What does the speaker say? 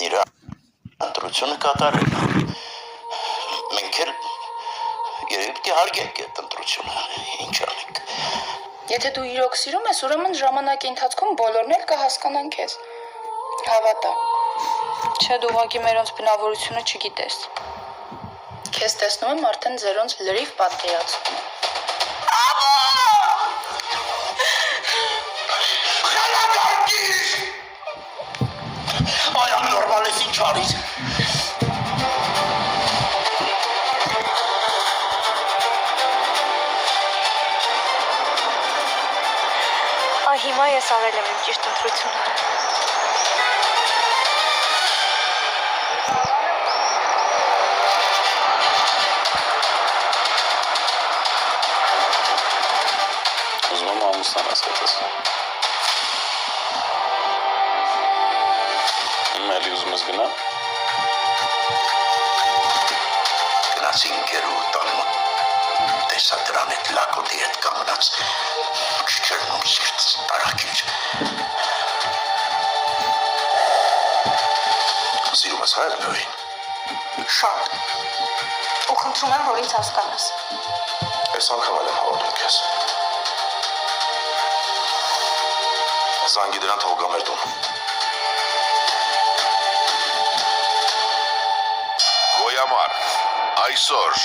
Իրա ընտրությունը կատարել։ Մենք էլ երբ հարգենք այդ ընտրությունը, ինչ անենք։ Եթե դու իրոք սիրում ես, ուրեմն ժամանակի ընթացքում բոլորն էլ կհասկանան քեզ։ Հավատա։ Չէ, դու ուղղակի մերոնց բնավորությունը չգիտես։ Քեզ տեսնում եմ արդեն ձերոնց լրիվ պատկերացնում։ Ay, anormal es ինչ արիր։ Հիմա ես արել եմ իմ ճիշտ ընտրությունը։ Ուզում եմ ամուսնան ասկացես։ Էլի ուզում ես գնա։ Գնացին գերու տանը, տեսա դրան էդ լակոտի հետ կամնաց, չչերնում սիրտս տարակիր։ Սիրում ես հայր լորին։ Շատ։ Ու խնդրում եմ, որ ինձ հասկանաս։ Ես անգամ էլ եմ հավատում քեզ։ Զանգի դրան թողգա մեր տուն։ Գոյամար, այսօր